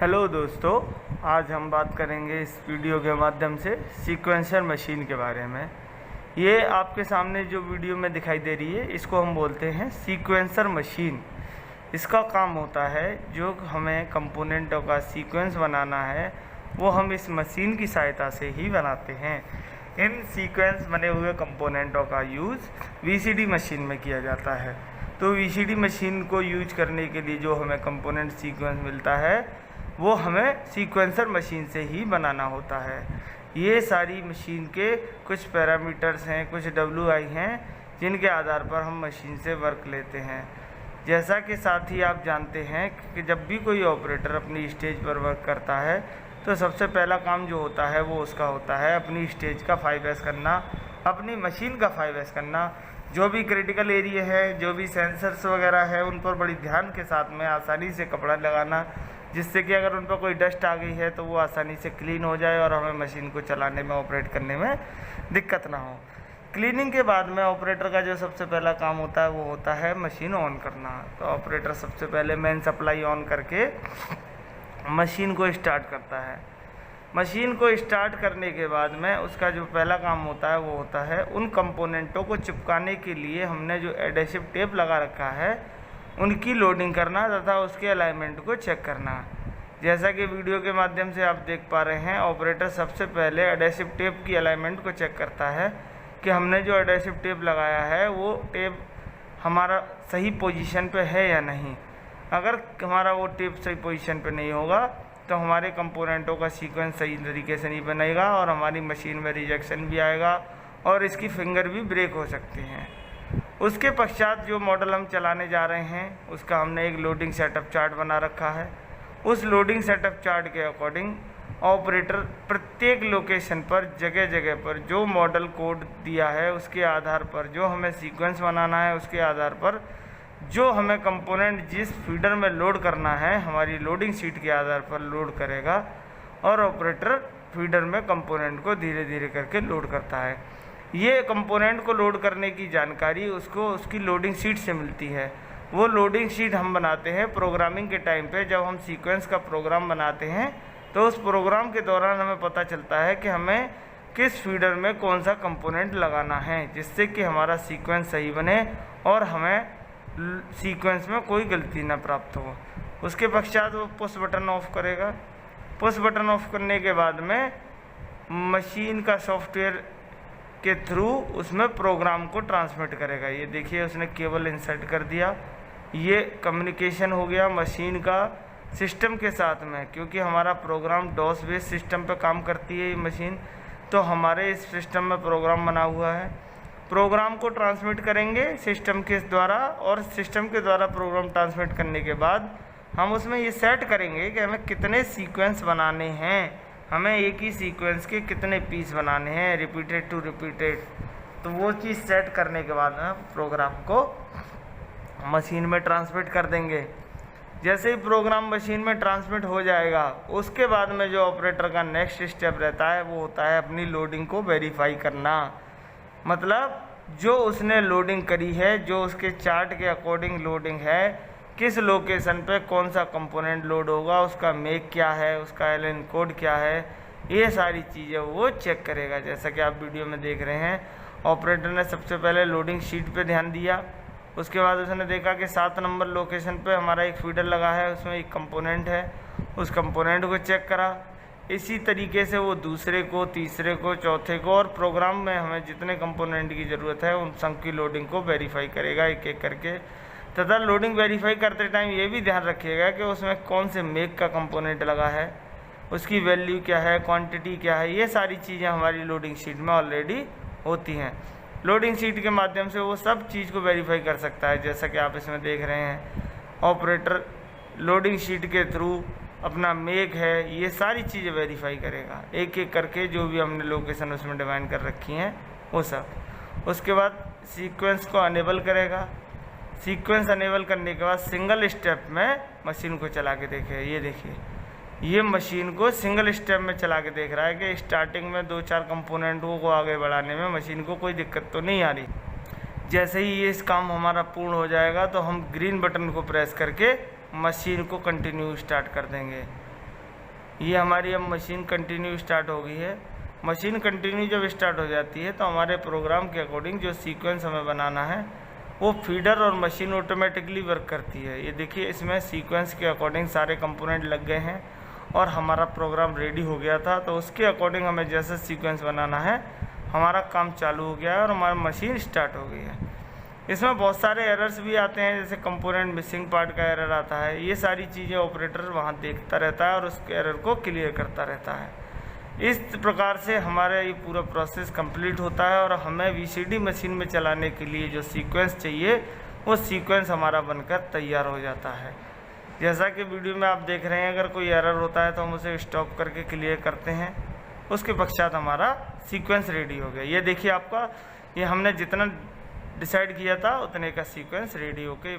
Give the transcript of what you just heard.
Hello दोस्तों, आज हम बात करेंगे इस वीडियो के माध्यम से सीक्वेंसर मशीन के बारे में। ये आपके सामने जो वीडियो में दिखाई दे रही है, इसको हम बोलते हैं सीक्वेंसर मशीन। इसका काम होता है जो हमें कंपोनेंटों का सीक्वेंस बनाना है, वो हम इस मशीन की सहायता से ही बनाते हैं। इन सीक्वेंस बने हुए कंपोनेंटों का यूज़ वीसीडी मशीन में किया जाता है। तो वीसीडी मशीन को यूज करने के लिए जो हमें कंपोनेंट सीक्वेंस मिलता है, वो हमें सीक्वेंसर मशीन से ही बनाना होता है। ये सारी मशीन के कुछ पैरामीटर्स हैं, कुछ WI हैं, जिनके आधार पर हम मशीन से वर्क लेते हैं। जैसा कि साथ ही आप जानते हैं कि जब भी कोई ऑपरेटर अपनी स्टेज पर वर्क करता है, तो सबसे पहला काम जो होता है वो उसका होता है अपनी स्टेज का 5S करना, अपनी मशीन का 5S करना। जो भी क्रिटिकल एरिया है, जो भी सेंसर्स वगैरह है, उन पर बड़ी ध्यान के साथ में आसानी से कपड़ा लगाना, जिससे कि अगर उन पर कोई डस्ट आ गई है तो वो आसानी से क्लीन हो जाए और हमें मशीन को चलाने में, ऑपरेट करने में दिक्कत ना हो। क्लीनिंग के बाद में ऑपरेटर का जो सबसे पहला काम होता है वो होता है मशीन ऑन करना। तो ऑपरेटर सबसे पहले मेन सप्लाई ऑन करके मशीन को स्टार्ट करता है। मशीन को स्टार्ट करने के बाद में उसका जो पहला काम होता है वो होता है उन कंपोनेंटों को चिपकाने के लिए हमने जो एडेसिव टेप लगा रखा है, उनकी लोडिंग करना तथा उसके अलाइनमेंट को चेक करना। जैसा कि वीडियो के माध्यम से आप देख पा रहे हैं, ऑपरेटर सबसे पहले एडेसिव टेप की अलाइनमेंट को चेक करता है कि हमने जो एडेसिव टेप लगाया है वो टेप हमारा सही पोजीशन पे है या नहीं। अगर हमारा वो टेप सही पोजीशन पे नहीं होगा तो हमारे कंपोनेंटों का सीक्वेंस सही तरीके से नहीं बनेगा और हमारी मशीन में रिजेक्शन भी आएगा और इसकी फिंगर भी ब्रेक हो सकती हैं। उसके पश्चात जो मॉडल हम चलाने जा रहे हैं, उसका हमने एक लोडिंग सेटअप चार्ट बना रखा है। उस लोडिंग सेटअप चार्ट के अकॉर्डिंग ऑपरेटर प्रत्येक लोकेशन पर, जगह जगह पर जो मॉडल कोड दिया है उसके आधार पर, जो हमें सीक्वेंस बनाना है उसके आधार पर, जो हमें कंपोनेंट जिस फीडर में लोड करना है, हमारी लोडिंग शीट के आधार पर लोड करेगा और ऑपरेटर फीडर में कंपोनेंट को धीरे धीरे करके लोड करता है। ये कंपोनेंट को लोड करने की जानकारी उसको उसकी लोडिंग शीट से मिलती है। वो लोडिंग शीट हम बनाते हैं प्रोग्रामिंग के टाइम पे। जब हम सीक्वेंस का प्रोग्राम बनाते हैं तो उस प्रोग्राम के दौरान हमें पता चलता है कि हमें किस फीडर में कौन सा कंपोनेंट लगाना है, जिससे कि हमारा सीक्वेंस सही बने और हमें सीक्वेंस में कोई गलती ना प्राप्त हो। उसके पश्चात वो पुश बटन ऑफ करेगा। पुश बटन ऑफ करने के बाद में मशीन का सॉफ्टवेयर के थ्रू उसमें प्रोग्राम को ट्रांसमिट करेगा। ये देखिए, उसने केबल इंसर्ट कर दिया। ये कम्युनिकेशन हो गया मशीन का सिस्टम के साथ में, क्योंकि हमारा प्रोग्राम डॉस बेस्ड सिस्टम पे काम करती है ये मशीन। तो हमारे इस सिस्टम में प्रोग्राम बना हुआ है। प्रोग्राम को ट्रांसमिट करेंगे सिस्टम के द्वारा, और सिस्टम के द्वारा प्रोग्राम ट्रांसमिट करने के बाद हम उसमें ये सेट करेंगे कि हमें कितने सीक्वेंस बनाने हैं, हमें एक ही सीक्वेंस के कितने पीस बनाने हैं, रिपीटेड टू रिपीटेड। तो वो चीज़ सेट करने के बाद में प्रोग्राम को मशीन में ट्रांसमिट कर देंगे। जैसे ही प्रोग्राम मशीन में ट्रांसमिट हो जाएगा, उसके बाद में जो ऑपरेटर का नेक्स्ट स्टेप रहता है वो होता है अपनी लोडिंग को वेरीफाई करना। मतलब जो उसने लोडिंग करी है, जो उसके चार्ट के अकॉर्डिंग लोडिंग है, किस लोकेशन पे कौन सा कंपोनेंट लोड होगा, उसका मेक क्या है, उसका LN कोड क्या है, ये सारी चीज़ें वो चेक करेगा। जैसा कि आप वीडियो में देख रहे हैं, ऑपरेटर ने सबसे पहले लोडिंग शीट पे ध्यान दिया। उसके बाद उसने देखा कि 7 नंबर लोकेशन पे हमारा एक फीडर लगा है, उसमें एक कंपोनेंट है, उस कंपोनेंट को चेक करा। इसी तरीके से वो दूसरे को, तीसरे को, चौथे को, और प्रोग्राम में हमें जितने कंपोनेंट की ज़रूरत है उन सब की लोडिंग को वेरीफाई करेगा एक एक करके। तथा लोडिंग वेरीफाई करते टाइम ये भी ध्यान रखिएगा कि उसमें कौन से मेक का कंपोनेंट लगा है, उसकी वैल्यू क्या है, क्वांटिटी क्या है, ये सारी चीज़ें हमारी लोडिंग शीट में ऑलरेडी होती हैं। लोडिंग शीट के माध्यम से वो सब चीज़ को वेरीफाई कर सकता है। जैसा कि आप इसमें देख रहे हैं, ऑपरेटर लोडिंग शीट के थ्रू अपना मेक है, ये सारी चीज़ें वेरीफाई करेगा एक एक करके, जो भी हमने लोकेशन उसमें डिफाइन कर रखी हैं वो सब। उसके बाद सीक्वेंस को अनेबल करेगा। सीक्वेंस अनेबल करने के बाद सिंगल स्टेप में मशीन को चला के देखे। ये देखिए, ये मशीन को सिंगल स्टेप में चला के देख रहा है कि स्टार्टिंग में 2-4 कंपोनेंटों को आगे बढ़ाने में मशीन को कोई दिक्कत तो नहीं आ रही। जैसे ही ये इस काम हमारा पूर्ण हो जाएगा तो हम ग्रीन बटन को प्रेस करके मशीन को कंटिन्यू स्टार्ट कर देंगे। ये हमारी अब मशीन कंटिन्यू स्टार्ट हो गई है। मशीन कंटिन्यू जब स्टार्ट हो जाती है तो हमारे प्रोग्राम के अकॉर्डिंग जो सीक्वेंस हमें बनाना है वो फीडर और मशीन ऑटोमेटिकली वर्क करती है। ये देखिए इसमें सीक्वेंस के अकॉर्डिंग सारे कंपोनेंट लग गए हैं और हमारा प्रोग्राम रेडी हो गया था। तो उसके अकॉर्डिंग हमें जैसे सीक्वेंस बनाना है हमारा काम चालू हो गया है और हमारी मशीन स्टार्ट हो गई है। इसमें बहुत सारे एरर्स भी आते हैं, जैसे कंपोनेंट मिसिंग पार्ट का एरर आता है। ये सारी चीज़ें ऑपरेटर वहाँ देखता रहता है और उस एरर को क्लियर करता रहता है। इस प्रकार से हमारा ये पूरा प्रोसेस कंप्लीट होता है और हमें वीसीडी मशीन में चलाने के लिए जो सीक्वेंस चाहिए वो सीक्वेंस हमारा बनकर तैयार हो जाता है। जैसा कि वीडियो में आप देख रहे हैं, अगर कोई एरर होता है तो हम उसे स्टॉप करके क्लियर करते हैं, उसके पश्चात हमारा सीक्वेंस रेडी हो गया। ये देखिए आपका, ये हमने जितना डिसाइड किया था उतने का सीक्वेंस रेडी होके